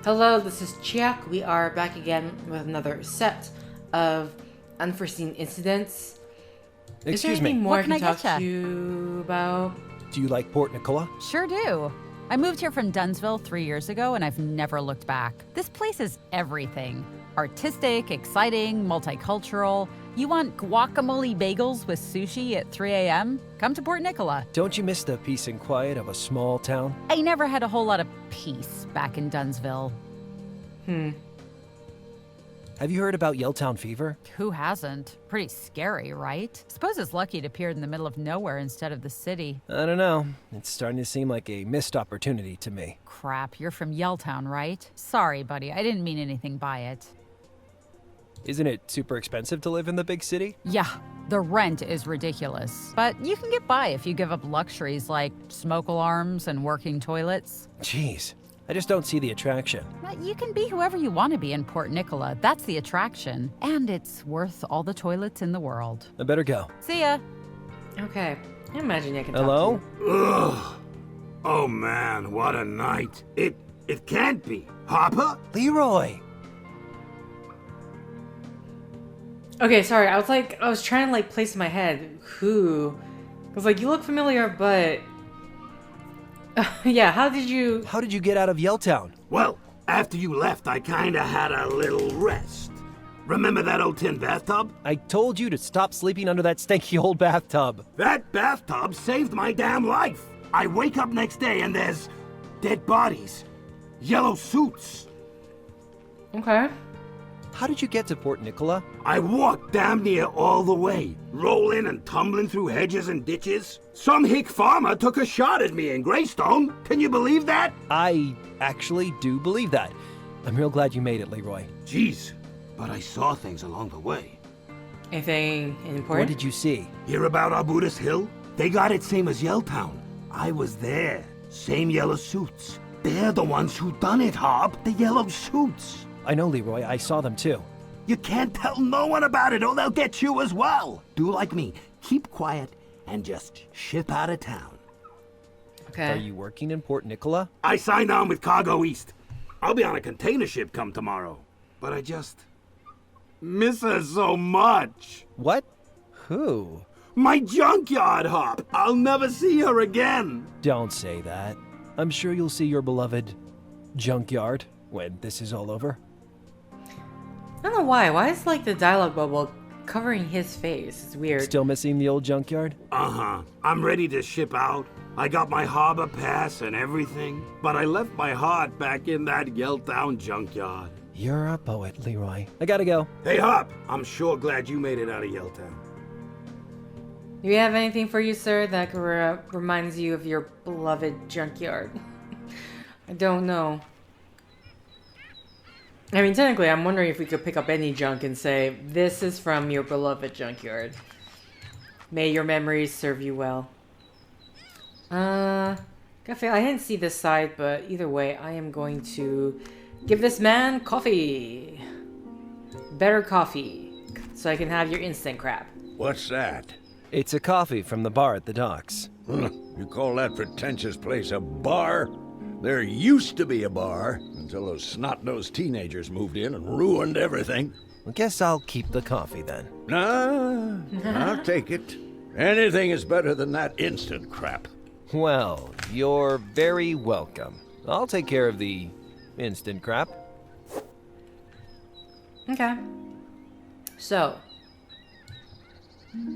Hello, this is Chiak. We are back again with another set of Unforeseen Incidents. Is there Excuse me. anything more I What can can I talk getcha? to you about? Do you like Port Nicola? Sure do. I moved here from Dunsville 3 years ago and I've never looked back. This place is everything. Artistic, exciting, multicultural. You want guacamole bagels with sushi at 3 a.m.? Come to Port Nicola. Don't you miss the peace and quiet of a small town? I never had a whole lot of peace back in Dunsville. Have you heard about Yelltown fever? Who hasn't? Pretty scary, right? Suppose it's lucky it appeared in the middle of nowhere instead of the city. I don't know. It's starting to seem like a missed opportunity to me. Crap, you're from Yelltown, right? Sorry, buddy, I didn't mean anything by it. Isn't it super expensive to live in the big city? Yeah, the rent is ridiculous. But you can get by if you give up luxuries like smoke alarms and working toilets. Jeez, I just don't see the attraction. But you can be whoever you want to be in Port Nicola. That's the attraction. And it's worth all the toilets in the world. I better go. See ya. Okay, I imagine I can Hello? talk to you. Ugh. Oh man, what a night. It can't be. Harper? Leroy! Okay, sorry, I was trying to place in my head who. I was like, you look familiar, but. Yeah, how did you. How did you get out of Yelltown? Well, after you left, I kinda had a little rest. Remember that old tin bathtub? I told you to stop sleeping under that stanky old bathtub. That bathtub saved my damn life. I wake up next day and there's dead bodies, yellow suits. Okay. How did you get to Port Nicola? I walked damn near all the way, rolling and tumbling through hedges and ditches. Some hick farmer took a shot at me in Greystone. Can you believe that? I actually do believe that. I'm real glad you made it, Leroy. Jeez, but I saw things along the way. Anything What important? did you see? Hear about Arbutus Hill? They got it same as Yelltown. I was there. Same yellow suits. They're the ones who done it, Harp. The yellow suits. I know, Leroy. I saw them too. You can't tell no one about it or they'll get you as well. Do like me. Keep quiet and just ship out of town. Okay. Are you working in Port Nicola? I signed on with Cargo East. I'll be on a container ship come tomorrow. But I just miss her so much. What? Who? My junkyard, Hop. I'll never see her again. Don't say that. I'm sure you'll see your beloved junkyard when this is all over. I don't know why. Why is the dialogue bubble covering his face? It's weird. Still missing the old junkyard? Uh-huh. I'm ready to ship out. I got my harbor pass and everything, but I left my heart back in that Yelltown junkyard. You're a poet, Leroy. I gotta go. Hey, Hop, I'm sure glad you made it out of Yelltown. Do we have anything for you, sir, that reminds you of your beloved junkyard? I don't know. I mean, technically, I'm wondering if we could pick up any junk and say, this is from your beloved junkyard. May your memories serve you well. Cafe, I didn't see this side, but either way, I am going to give this man coffee. Better coffee. So I can have your instant crap. What's that? It's a coffee from the bar at the docks. You call that pretentious place a bar? There used to be a bar until those snot-nosed teenagers moved in and ruined everything. I guess I'll keep the coffee then. Nah, I'll take it. Anything is better than that instant crap. Well, you're very welcome. I'll take care of the instant crap. Okay. So,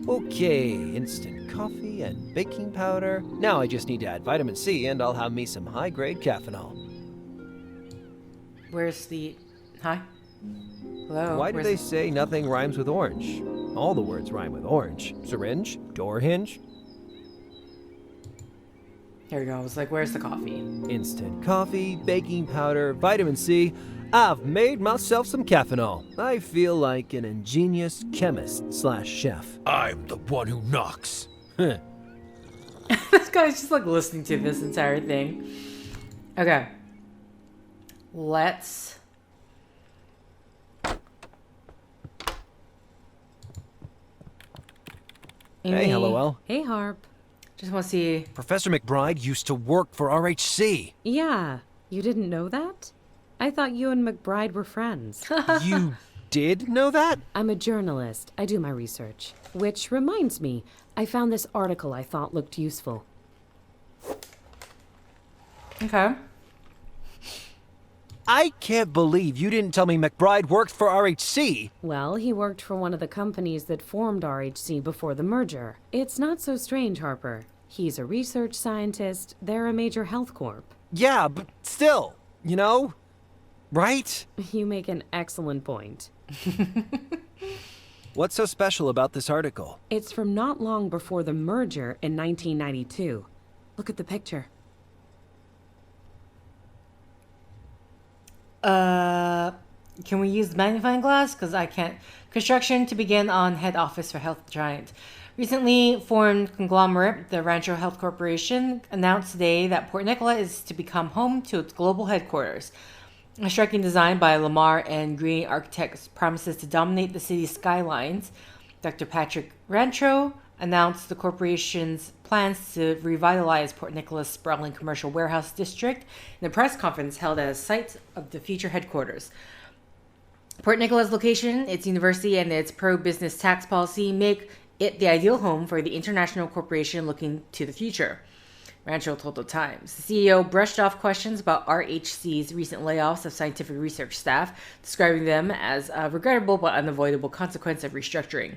Okay, instant coffee and baking powder. Now I just need to add vitamin C and I'll have me some high-grade caffeinol. where's the... Hi? Hello? Why do Where's they say nothing rhymes with orange? All the words rhyme with orange. Syringe, door hinge, Here we go. I was like, where's the coffee? instant coffee, baking powder, vitamin C. I've made myself some caffeinol. I feel like an ingenious chemist/chef. I'm the one who knocks. Huh. This guy's just listening to this entire thing. Okay. Let's... Hey, LOL. Hey, Harp. Just want to see... Professor McBride used to work for RHC. Yeah, you didn't know that? I thought you and McBride were friends. You did know that? I'm a journalist. I do my research. Which reminds me, I found this article I thought looked useful. Okay. I can't believe you didn't tell me McBride worked for RHC. Well, he worked for one of the companies that formed RHC before the merger. It's not so strange, Harper. He's a research scientist. They're a major health corp. Yeah, but still, you know? Right? You make an excellent point. What's so special about this article? It's from not long before the merger in 1992. Look at the picture. Can we use the magnifying glass? Because I can't. Construction to begin on head office for health giant. Recently formed conglomerate, the Rancho Health Corporation, announced today that Port Nicola is to become home to its global headquarters. A striking design by Lamar and Green Architects promises to dominate the city's skylines. Dr. Patrick Rancho announced the corporation's plans to revitalize Port Nicola's sprawling commercial warehouse district in a press conference held at a site of the future headquarters. Port Nicola's location, its university, and its pro-business tax policy make it the ideal home for the international corporation looking to the future, Rancho told the Times. The CEO brushed off questions about RHC's recent layoffs of scientific research staff, describing them as a regrettable but unavoidable consequence of restructuring.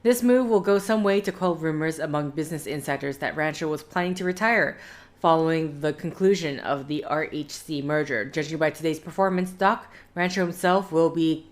This move will go some way to quell rumors among business insiders that Rancho was planning to retire following the conclusion of the RHC merger. Judging by today's performance, Rancho himself will be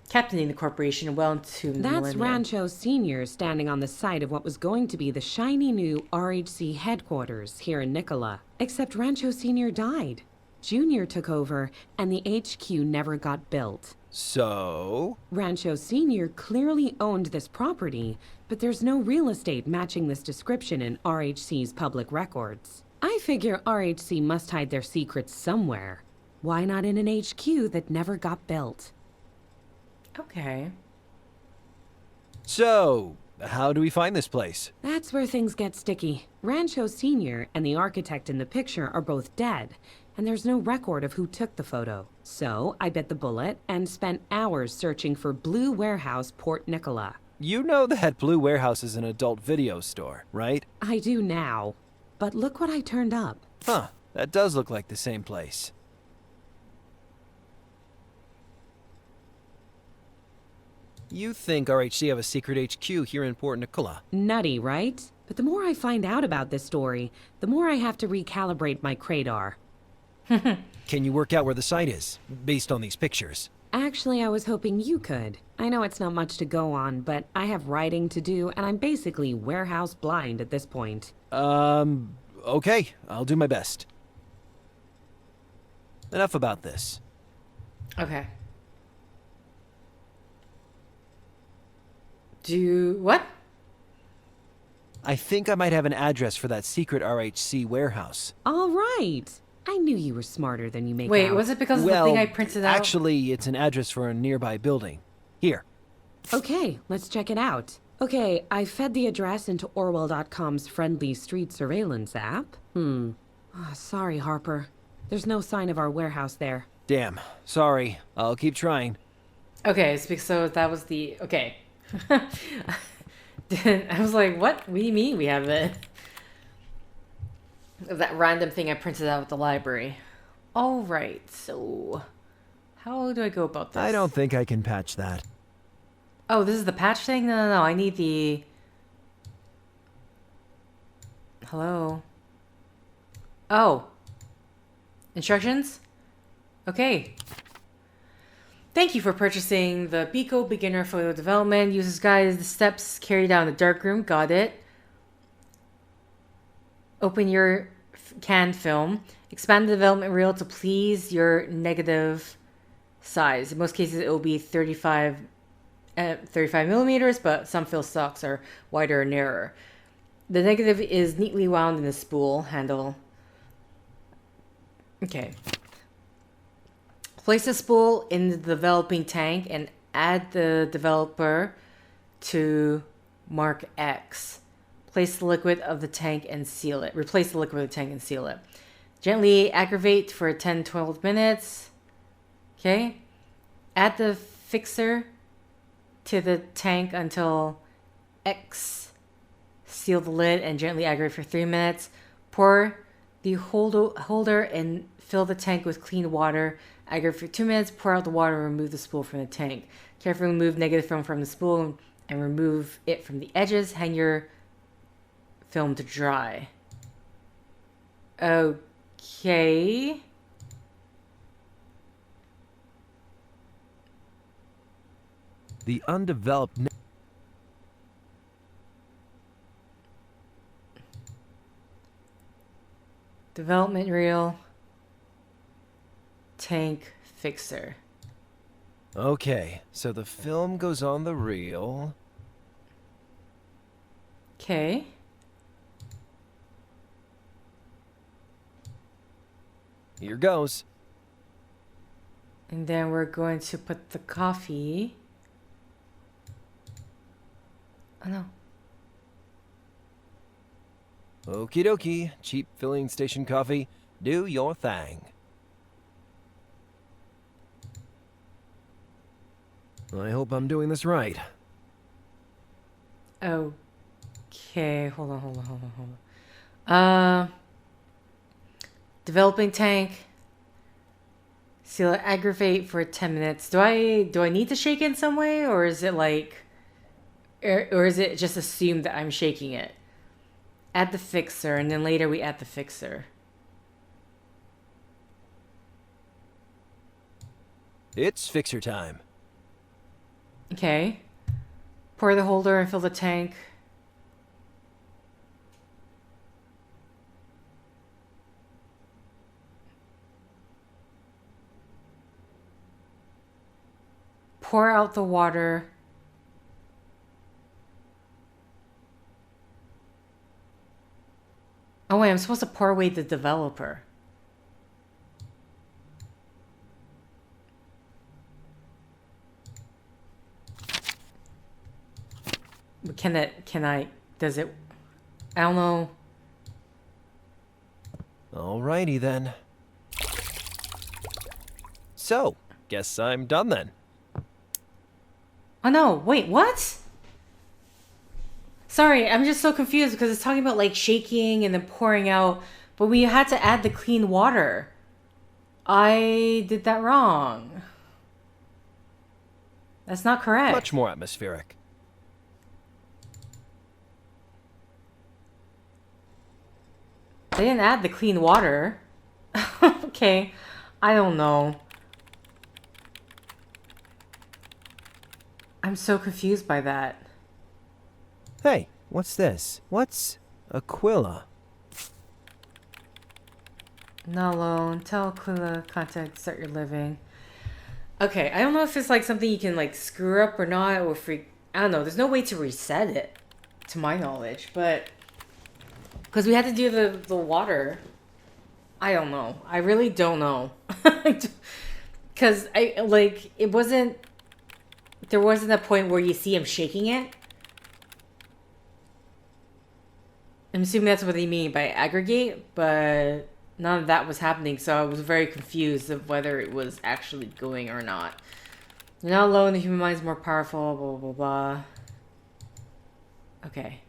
captaining the corporation well into the That's millennium. Rancho Sr. standing on the site of what was going to be the shiny new RHC headquarters here in Nicola. Except Rancho Sr. died. Junior took over, and the HQ never got built. So? Rancho Sr. clearly owned this property, but there's no real estate matching this description in RHC's public records. I figure RHC must hide their secrets somewhere. Why not in an HQ that never got built? Okay. So, how do we find this place? That's where things get sticky. Rancho Sr. and the architect in the picture are both dead, and there's no record of who took the photo. So, I bit the bullet and spent hours searching for Blue Warehouse, Port Nicola. You know that Blue Warehouse is an adult video store, right? I do now. But look what I turned up. Huh, that does look like the same place. You think RHC have a secret HQ here in Port Nicola? Nutty, right? But the more I find out about this story, the more I have to recalibrate my radar. Can you work out where the site is, based on these pictures? Actually, I was hoping you could. I know it's not much to go on, but I have writing to do, and I'm basically warehouse blind at this point. Okay, I'll do my best. Enough about this. Okay. What? I think I might have an address for that secret RHC warehouse. All right. I knew you were smarter than you make out. Wait, was it because of the thing I printed out? Actually, it's an address for a nearby building. Here. Okay, let's check it out. Okay, I fed the address into Orwell.com's friendly street surveillance app. Sorry, Harper. There's no sign of our warehouse there. Damn. Sorry. I'll keep trying. Okay, so that was the... Okay. I was like, what? What do you mean we have it? That random thing I printed out at the library. All right, so... How do I go about this? I don't think I can patch that. Oh, this is the patch thing? No. I need the... Hello? Oh. Instructions? Okay. Thank you for purchasing the Pico Beginner Photo Development. Uses guides the steps carry down the darkroom. Got it. Open your canned film. Expand the development reel to please your negative size. In most cases, it will be 35 millimeters, but some film stocks are wider or narrower. The negative is neatly wound in a spool handle. Okay. Place the spool in the developing tank and add the developer to mark X. Place the liquid of the tank and seal it. Replace the liquid of the tank and seal it. Gently aggravate for 10-12 minutes. Okay. Add the fixer to the tank until X. Seal the lid and gently aggravate for 3 minutes. Pour the holder and fill the tank with clean water. Aggravate for 2 minutes. Pour out the water and remove the spool from the tank. Carefully remove negative film from the spool and remove it from the edges. Hang your film to dry. Okay. The undeveloped... Development reel. Tank fixer. Okay, so the film goes on the reel. Okay. Here goes. And then we're going to put the coffee. Oh no. Okie dokie, cheap filling station coffee. Do your thing. I hope I'm doing this right. Okay, hold on. Developing tank. Seal it, aggravate for 10 minutes. Do I need to shake it in some way, or is it like, or is it just assumed that I'm shaking it? Add the fixer, and then later we add the fixer. It's fixer time. Okay. Pour the holder and fill the tank. Pour out the water. Oh wait, I'm supposed to pour away the developer. Does it, I don't know. Alrighty then. So, guess I'm done then. Oh no, wait, what? Sorry, I'm just so confused because it's talking about like shaking and then pouring out, but we had to add the clean water. I did that wrong. That's not correct. Much more atmospheric. They didn't add the clean water. Okay, I don't know. I'm so confused by that. Hey, what's this? What's Aquila? Not alone. Tell Aquila contact start your living. Okay, I don't know if it's like something you can like screw up or not, or I don't know. There's no way to reset it, to my knowledge, but because we had to do the water. I don't know. I really don't know. Because it wasn't. There wasn't a point where you see him shaking it. I'm assuming that's what they mean by aggregate, but none of that was happening, so I was very confused of whether it was actually going or not. You're not alone, the human mind is more powerful, blah, blah, blah. Okay.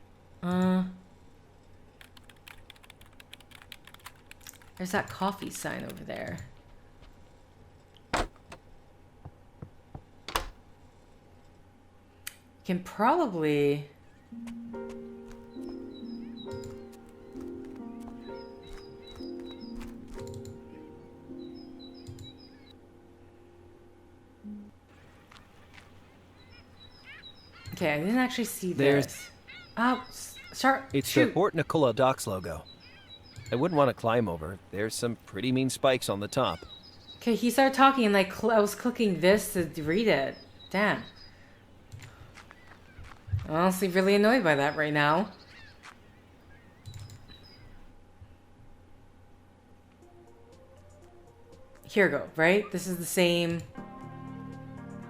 There's that coffee sign over there. Can probably... Okay, I didn't actually see this. Oh, start. It's shoot. the Port Nicola Docks logo. I wouldn't want to climb over. There's some pretty mean spikes on the top. Okay, he started talking and like I was clicking this to read it. Damn. I'm honestly really annoyed by that right now. Here we go, right? This is the same...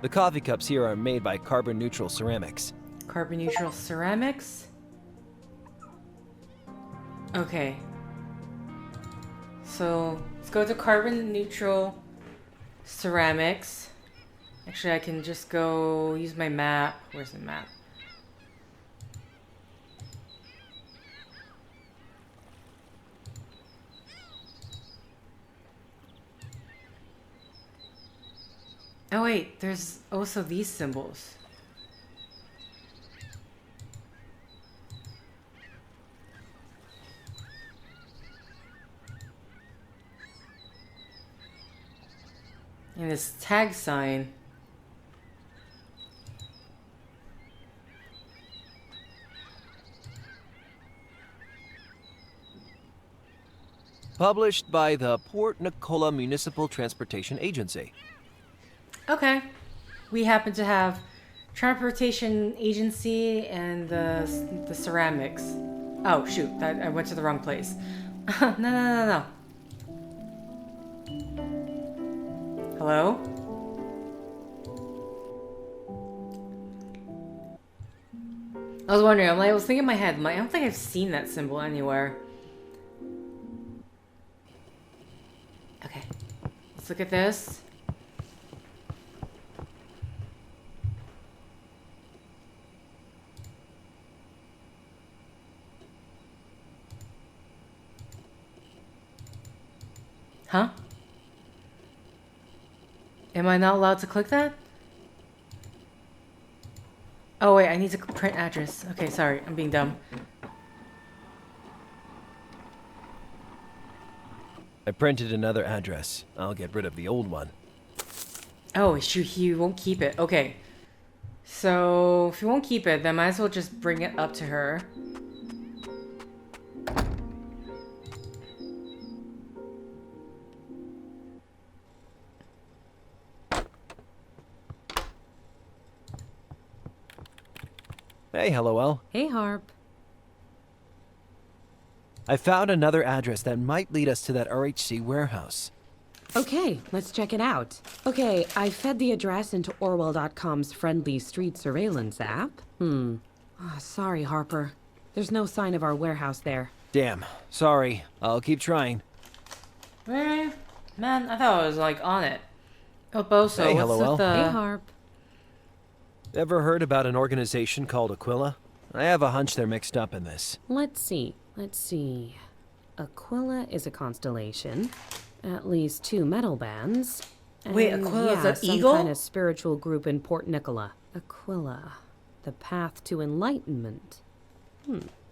The coffee cups here are made by carbon-neutral ceramics. Carbon-neutral ceramics? Okay. So, let's go to carbon-neutral ceramics. Actually, I can just go use my map. Where's the map? Oh wait, there's also these symbols. And this tag sign. Published by the Port Nicola Municipal Transportation Agency. Okay. We happen to have transportation agency and the ceramics. Oh shoot, I went to the wrong place. No. Hello? I was wondering, I was thinking in my head, I don't think I've seen that symbol anywhere. Okay. Let's look at this. Huh? Am I not allowed to click that? Oh wait, I need to print address. Okay, sorry, I'm being dumb. I printed another address. I'll get rid of the old one. Oh, shoot, he won't keep it. Okay. So, if he won't keep it, then might as well just bring it up to her. Hey, LOL. Hey, Harp. I found another address that might lead us to that RHC warehouse. Okay, let's check it out. Okay, I fed the address into Orwell.com's friendly street surveillance app. Sorry, Harper. There's no sign of our warehouse there. Damn. Sorry. I'll keep trying. Really? Man, I thought I was, like, on it. Oh, Boso, Hey, what's LOL. with the... Hey, Harp. Ever heard about an organization called Aquila? I have a hunch they're mixed up in this. Let's see. Aquila is a constellation. At least 2 metal bands. Wait, And, Aquila's yeah, an some eagle? kind of spiritual group in Port Nicola. Aquila. The path to enlightenment.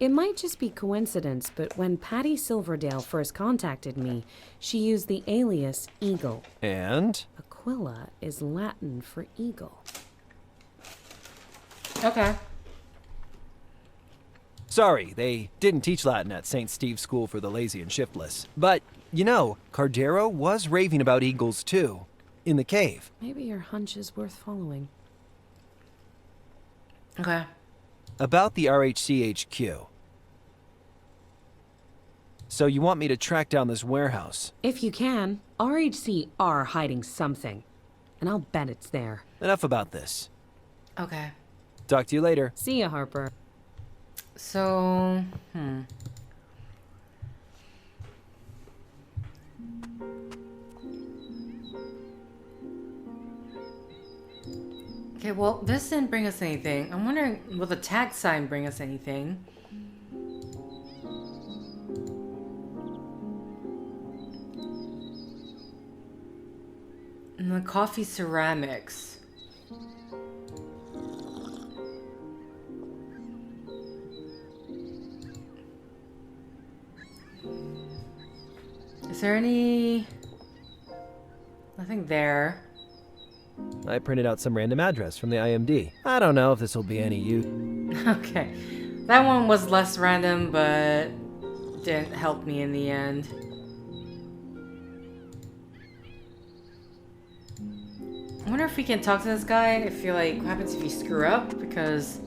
It might just be coincidence, but when Patty Silverdale first contacted me, she used the alias Eagle. And? Aquila is Latin for eagle. Okay. Sorry, they didn't teach Latin at St. Steve's School for the Lazy and Shiftless. But, you know, Cardero was raving about eagles too. In the cave. Maybe your hunch is worth following. Okay. About the RHC HQ. So you want me to track down this warehouse? If you can, RHC are hiding something. And I'll bet it's there. Enough about this. Okay. Talk to you later. See ya, Harper. So, Okay, well, this didn't bring us anything. I'm wondering, will the tag sign bring us anything? And the coffee ceramics. Is there any... Nothing there. I printed out some random address from the IMD. I don't know if this will be any use. Okay. That one was less random, but didn't help me in the end. I wonder if we can talk to this guy. I feel like, what happens if you screw up? Because...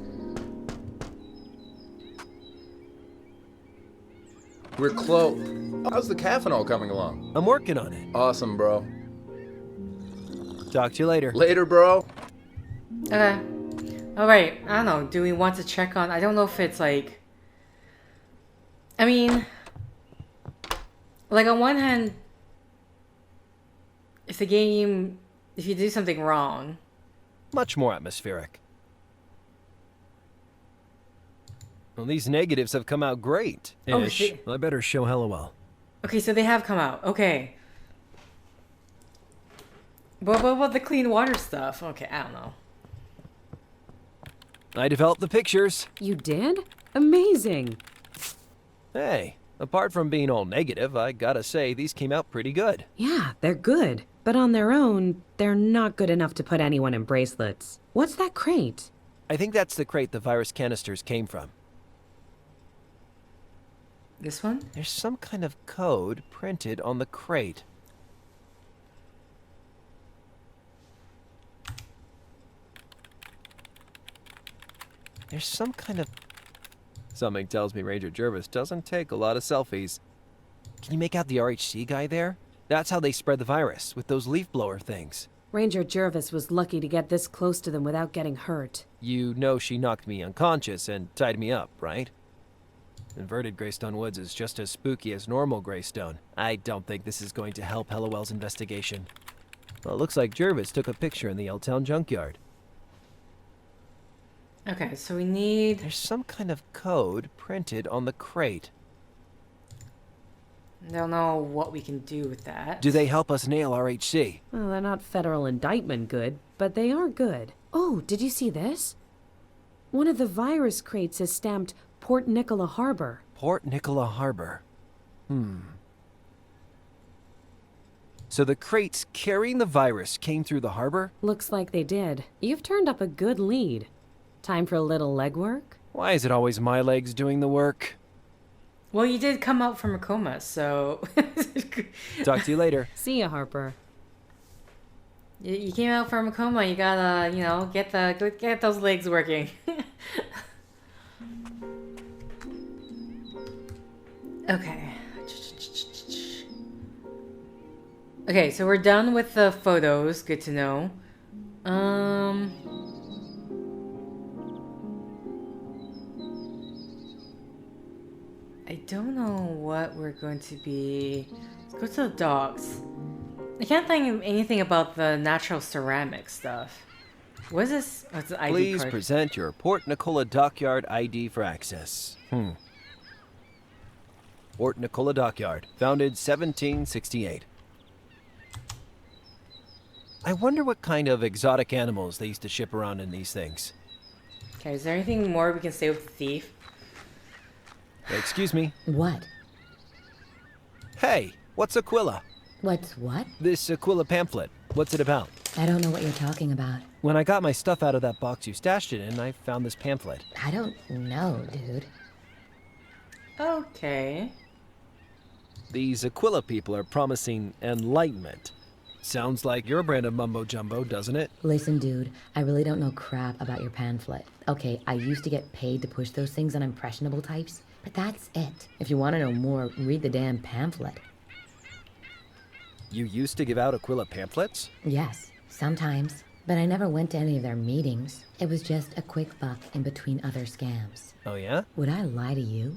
We're close. How's the caffeinol coming along? I'm working on it. Awesome, bro. Talk to you later. Later, bro. Okay. Alright, I don't know. Do we want to check on... I don't know if it's like... I mean... Like, on one hand... If the game if you do something wrong. Much more atmospheric. Well, these negatives have come out great. Oh, Ish. shit. I better show Hellowell. Okay, so they have come out. Okay. But what about the clean water stuff? Okay, I don't know. I developed the pictures. You did? Amazing. Hey, apart from being all negative, I gotta say, these came out pretty good. Yeah, they're good. But on their own, they're not good enough to put anyone in bracelets. What's that crate? I think that's the crate the virus canisters came from. This one? There's some kind of code printed on the crate. There's some kind of... Something tells me Ranger Jervis doesn't take a lot of selfies. Can you make out the RHC guy there? That's how they spread the virus, with those leaf blower things. Ranger Jervis was lucky to get this close to them without getting hurt. You know she knocked me unconscious and tied me up, right? Inverted Greystone Woods is just as spooky as normal Greystone. I don't think this is going to help Hellowell's investigation. Well, it looks like Jervis took a picture in the L-Town junkyard. Okay, so we need... There's some kind of code printed on the crate. I don't know what we can do with that. Do they help us nail RHC? Well, they're not federal indictment good, but they are good. Oh, did you see this? One of the virus crates is stamped Port Nicola Harbor. Port Nicola Harbor. So the crates carrying the virus came through the harbor? Looks like they did. You've turned up a good lead. Time for a little legwork? Why is it always my legs doing the work? Well, you did come out from a coma, so... Talk to you later. See ya, Harper. You came out from a coma, you gotta, you know, get those legs working. Okay. Okay, so we're done with the photos. Good to know. I don't know what we're going to be... Let's go to the docks. I can't think of anything about the natural ceramic stuff. What is this? Oh, it's an ID Please card. present your Port Nicola Dockyard ID for access. Port Nicola Dockyard, founded 1768. I wonder what kind of exotic animals they used to ship around in these things. Okay, is there anything more we can say with the thief? Excuse me. What? Hey, what's Aquila? What's what? This Aquila pamphlet. What's it about? I don't know what you're talking about. When I got my stuff out of that box you stashed it in, I found this pamphlet. I don't know, dude. Okay. These Aquila people are promising enlightenment. Sounds like your brand of mumbo-jumbo, doesn't it? Listen, dude, I really don't know crap about your pamphlet. Okay, I used to get paid to push those things on impressionable types, but that's it. If you want to know more, read the damn pamphlet. You used to give out Aquila pamphlets? Yes, sometimes. But I never went to any of their meetings. It was just a quick buck in between other scams. Oh yeah? Would I lie to you?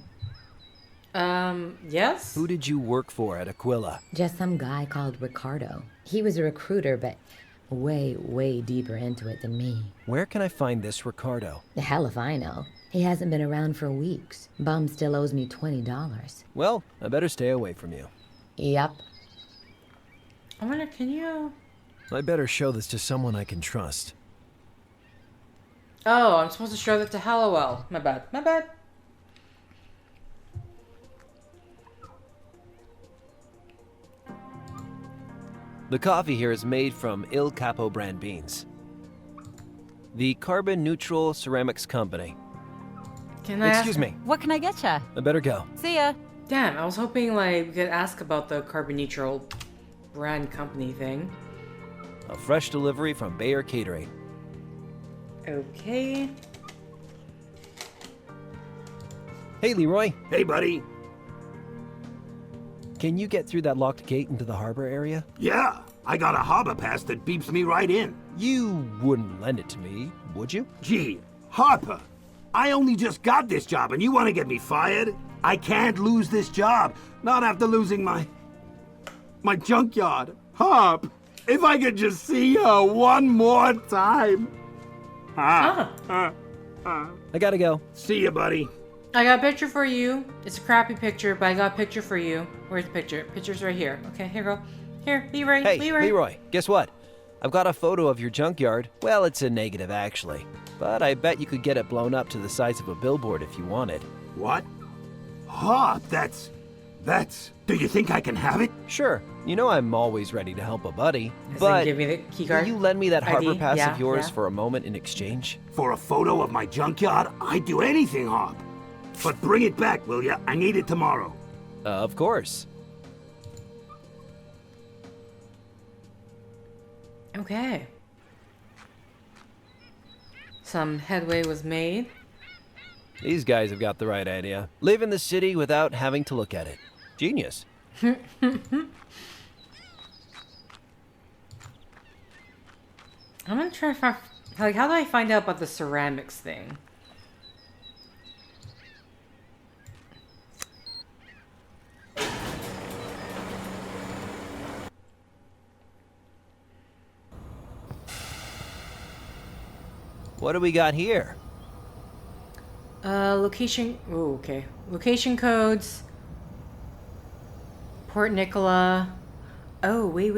Yes? Who did you work for at Aquila? Just some guy called Ricardo. He was a recruiter, but way, way deeper into it than me. Where can I find this Ricardo? The hell if I know. He hasn't been around for weeks. Bum still owes me $20. Well, I better stay away from you. Yep. I wonder, can you... I better show this to someone I can trust. Oh, I'm supposed to show that to Hallowell. My bad. My bad. The coffee here is made from Il Capo brand beans. The Carbon Neutral Ceramics Company. Can I Excuse ask... me, What can I get ya? I better go. See ya. Damn, I was hoping like we could ask about the carbon neutral brand company thing. A fresh delivery from Bayer Catering. Okay. Hey, Leroy. Hey, buddy. Can you get through that locked gate into the harbor area? Yeah, I got a harbor pass that beeps me right in. You wouldn't lend it to me, would you? Gee, Harper, I only just got this job and you want to get me fired? I can't lose this job, not after losing my junkyard. Harp! If I could just see her one more time. I gotta go. See you, buddy. I got a picture for you. It's a crappy picture, but I got a picture for you. Where's the picture? Picture's right here. Okay, here you go. Here, Leroy. Hey, Leroy. Leroy, guess what? I've got a photo of your junkyard. Well, it's a negative, actually. But I bet you could get it blown up to the size of a billboard if you wanted. What? Hop, that's... Do you think I can have it? Sure. You know I'm always ready to help a buddy. Does But he give me the key card? will you lend me that ID? Harper pass Yeah, of yours yeah. for a moment in exchange? For a photo of my junkyard, I'd do anything, Hop. But bring it back, will ya? I need it tomorrow. Of course. Okay. Some headway was made. These guys have got the right idea. Live in the city without having to look at it. Genius. I'm gonna try to find, like, how do I find out about the ceramics thing? What do we got here? Location. Oh, okay. Location codes. Port Nicola. Oh, wait.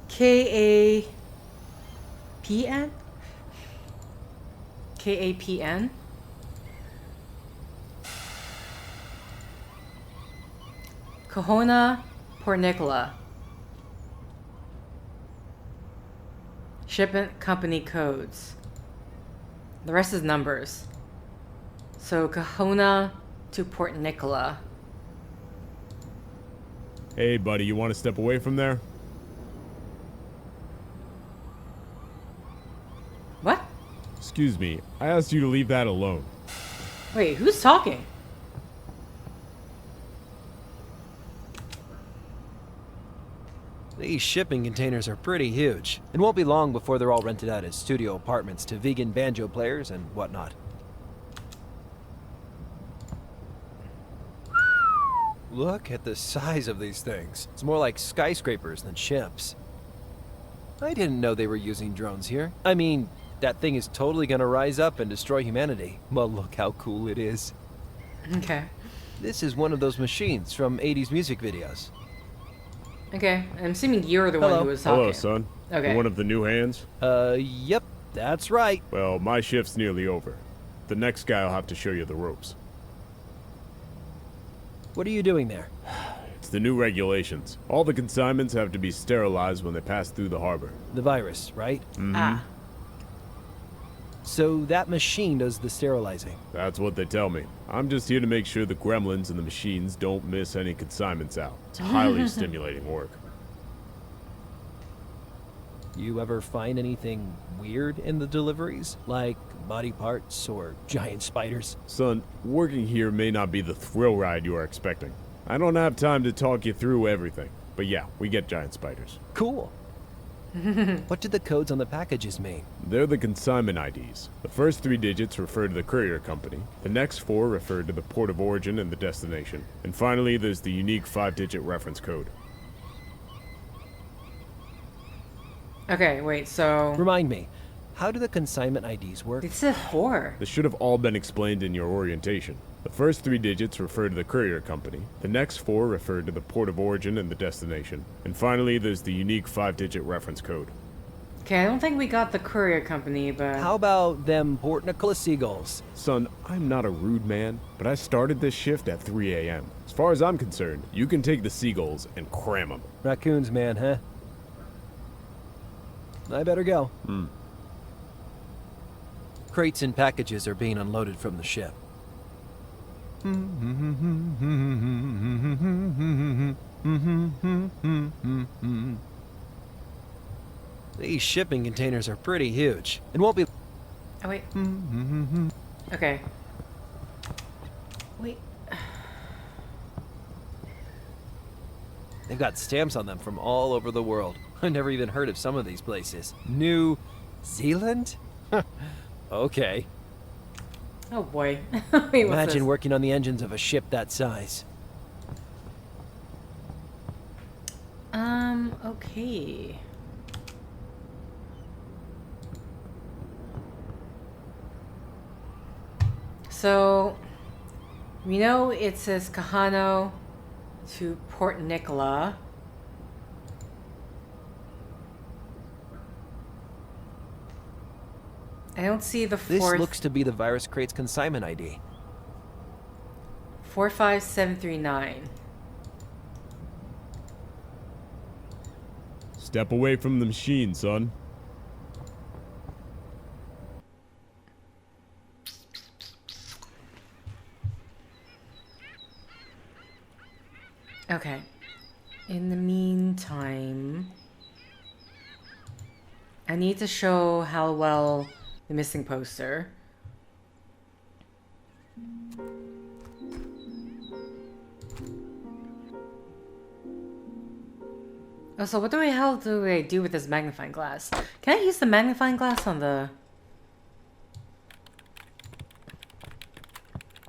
KAPN? KAPN? Kahona, Port Nicola. Shipment company codes. The rest is numbers. So Kahona to Port Nicola. Hey, buddy, you want to step away from there? What? Excuse me, I asked you to leave that alone. Wait, who's talking? These shipping containers are pretty huge. It won't be long before they're all rented out as studio apartments to vegan banjo players and whatnot. Look at the size of these things. It's more like skyscrapers than ships. I didn't know they were using drones here. I mean, that thing is totally gonna rise up and destroy humanity. Well, look how cool it is. Okay. This is one of those machines from 80s music videos. Okay, I'm assuming you're the one Hello. who was talking. Hello, son. Okay. You're one of the new hands? Yep, that's right. Well, my shift's nearly over. The next guy will have to show you the ropes. What are you doing there? It's the new regulations. All the consignments have to be sterilized when they pass through the harbor. The virus, right? Ah. So that machine does the sterilizing. That's what they tell me. I'm just here to make sure the gremlins and the machines don't miss any consignments out. It's highly stimulating work. You ever find anything weird in the deliveries? Like body parts or giant spiders? Son, working here may not be the thrill ride you are expecting. I don't have time to talk you through everything. But yeah, we get giant spiders. Cool. What did the codes on the packages mean? They're the consignment IDs. The first 3 digits refer to the courier company. The next 4 refer to the port of origin and the destination. And finally, there's the unique 5-digit reference code. Okay, wait, so... Remind me, how do the consignment IDs work? It said 4. This should have all been explained in your orientation. The first 3 digits refer to the courier company. The next 4 refer to the port of origin and the destination. And finally, there's the unique 5-digit reference code. Okay, I don't think we got the courier company, but... How about them Port Nicola seagulls? Son, I'm not a rude man, but I started this shift at 3 a.m. As far as I'm concerned, you can take the seagulls and cram them. Raccoons, man, huh? I better go. Crates and packages are being unloaded from the ship. These shipping containers are pretty huge and won't be... Oh, wait. Okay. Wait. They've got stamps on them from all over the world. I've never even heard of some of these places. New Zealand? Okay. Oh, boy. Wait, what's Imagine this? working on the engines of a ship that size. Okay. So, we know it says Kahano to Port Nicola. I don't see the This fourth. looks to be the virus crate's consignment ID. 45739. Step away from the machine, son. Okay. In the meantime, I need to show Hallowell the missing poster. Oh, so what do hell do I do with this magnifying glass? Can I use the magnifying glass on the...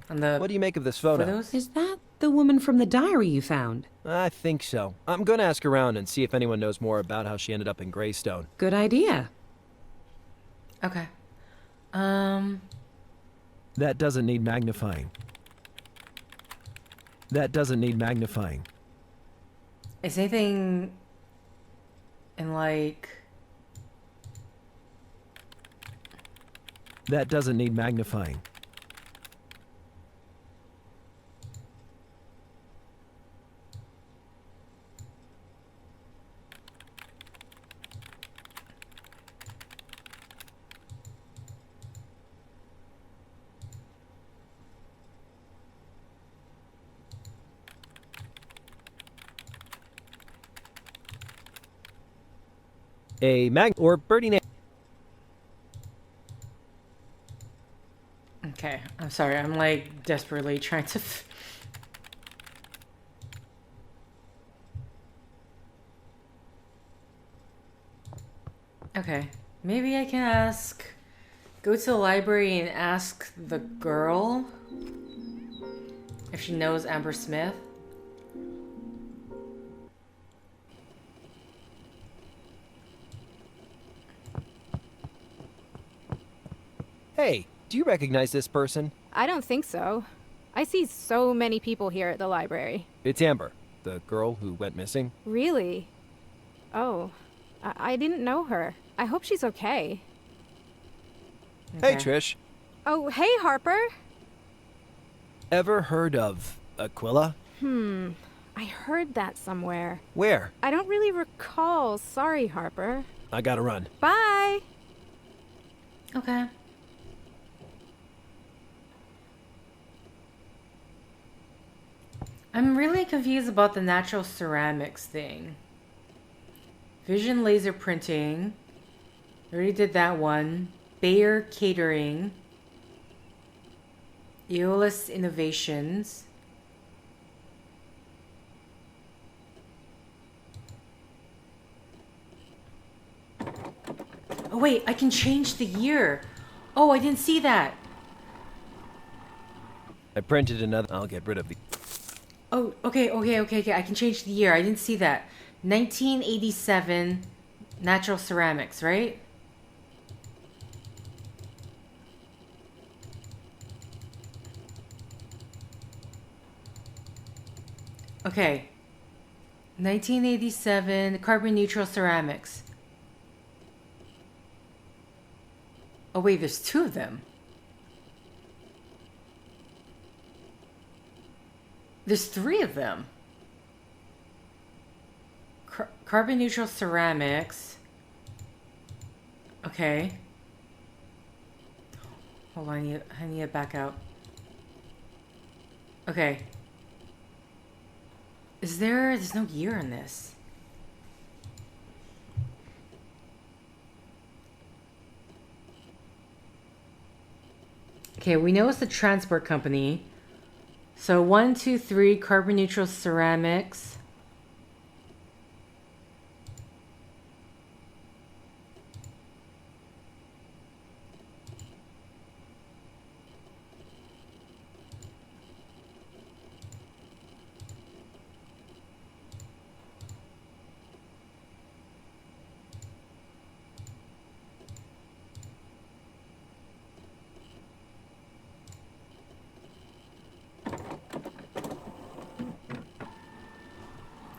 What do you make of this photo? photos? Is that the woman from the diary you found? I think so. I'm gonna ask around and see if anyone knows more about how she ended up in Greystone. Good idea. Okay. That doesn't need magnifying. That doesn't need magnifying. Is anything in like... That doesn't need magnifying. A mag or birdie name. Okay, I'm sorry. I'm like desperately trying to... Okay, maybe I can ask... Go to the library and ask the girl if she knows Amber Smith. Hey, do you recognize this person? I don't think so. I see so many people here at the library. It's Amber, the girl who went missing. Really? Oh, I didn't know her. I hope she's okay. Hey, Okay. Trish. Oh, hey, Harper. Ever heard of Aquila? I heard that somewhere. Where? I don't really recall. Sorry, Harper. I gotta run. Bye! Okay. I'm really confused about the natural ceramics thing. Vision laser printing. Already did that one. Bayer Catering. Eolus Innovations. Oh wait, I can change the year. Oh, I didn't see that. I printed another. I'll get rid of the. Oh, okay. I can change the year. I didn't see that. 1987 natural ceramics, right? Okay. 1987 carbon neutral ceramics. Oh wait, there's two of them. There's three of them. Carbon neutral ceramics. Okay. Hold on, I need to back out. Okay. There's no year in this. Okay, we know it's the transport company. So 1, 2, 3, carbon neutral ceramics.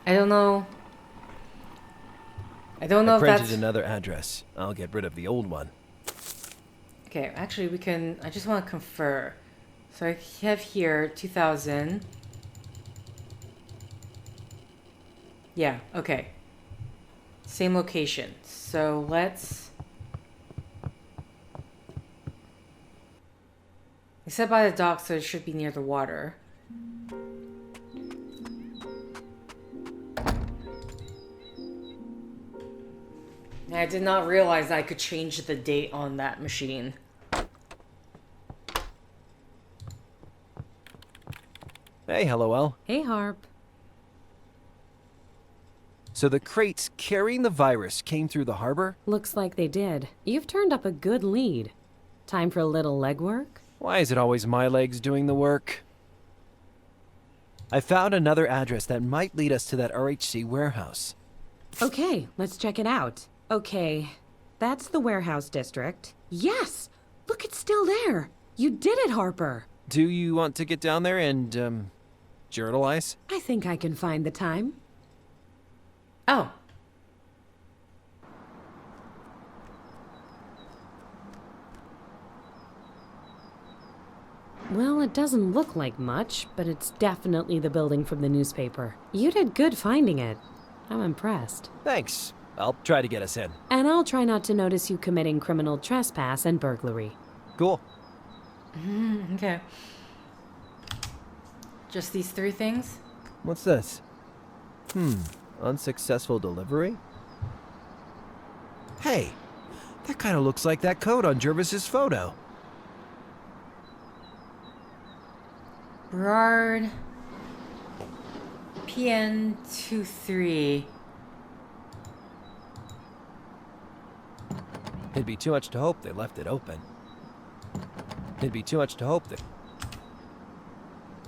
I don't know. I don't know I if printed that's... another address. I'll get rid of the old one. Okay, actually we can... I just want to confer. So I have here 2000. Yeah, okay. Same location. So let's... They said by the dock, so it should be near the water. I did not realize I could change the date on that machine. Hey, LOL. Hey, Harp. So the crates carrying the virus came through the harbor? Looks like they did. You've turned up a good lead. Time for a little legwork? Why is it always my legs doing the work? I found another address that might lead us to that RHC warehouse. Okay, let's check it out. Okay, that's the warehouse district. Yes! Look, it's still there! You did it, Harper! Do you want to get down there and, journalize? I think I can find the time. Oh. Well, it doesn't look like much, but it's definitely the building from the newspaper. You did good finding it. I'm impressed. Thanks. I'll try to get us in. And I'll try not to notice you committing criminal trespass and burglary. Cool. Okay. Just these 3 things? What's this? Unsuccessful delivery? Hey, that kind of looks like that code on Jervis's photo. Berard PN23. It'd be too much to hope they left it open. It'd be too much to hope that...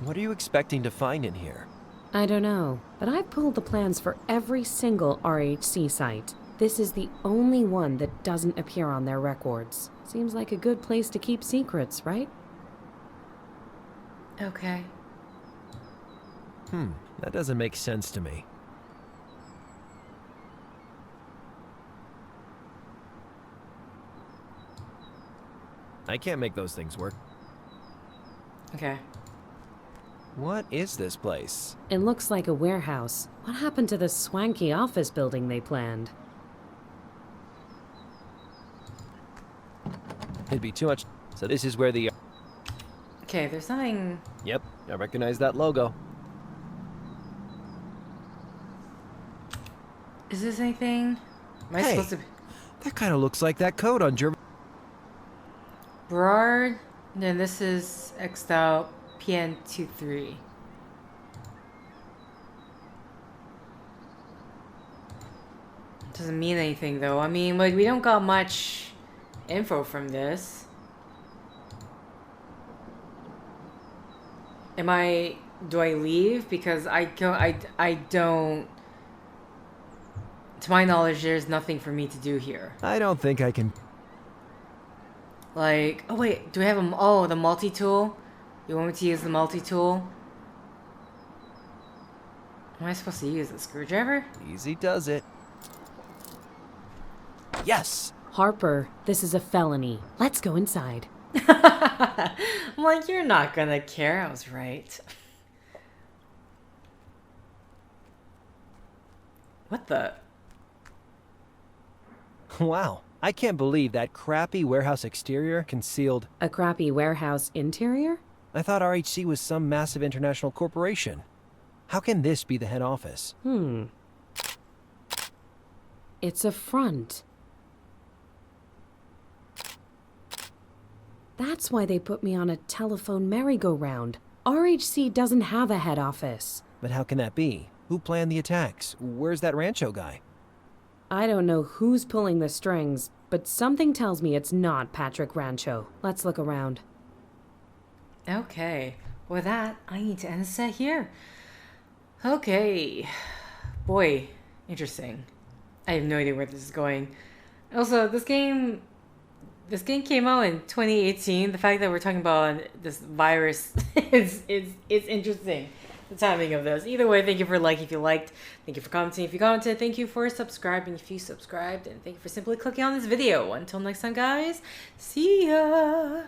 What are you expecting to find in here? I don't know, but I've pulled the plans for every single RHC site. This is the only one that doesn't appear on their records. Seems like a good place to keep secrets, right? Okay. That doesn't make sense to me. I can't make those things work. Okay. What is this place? It looks like a warehouse. What happened to the swanky office building they planned? It'd be too much... So this is where the... Okay, there's nothing... Yep, I recognize that logo. Is this anything? Am I Hey, supposed to... that kind of looks like that code on Jervis... Berard? Then this is X'd out PN23. Doesn't mean anything though. I mean, like, we don't got much info from this. Do I leave? Because I don't... To my knowledge, there's nothing for me to do here. I don't think I can... Like, oh wait, do we have oh, the multi-tool? You want me to use the multi-tool? Am I supposed to use a screwdriver? Easy does it. Yes! Harper, this is a felony. Let's go inside. I'm like, you're not gonna care. I was right. What the? Wow, I can't believe that crappy warehouse exterior concealed... A crappy warehouse interior? I thought RHC was some massive international corporation. How can this be the head office? It's a front. That's why they put me on a telephone merry-go-round. RHC doesn't have a head office. But how can that be? Who planned the attacks? Where's that Rancho guy? I don't know who's pulling the strings, but something tells me it's not Patrick Rancho. Let's look around. Okay. With that, I need to end the set here. Okay. Boy, interesting. I have no idea where this is going. Also, this game came out in 2018. The fact that we're talking about this virus is interesting. the timing of those. Either way, thank you for liking if you liked. Thank you for commenting if you commented. Thank you for subscribing if you subscribed. And thank you for simply clicking on this video. Until next time, guys. See ya!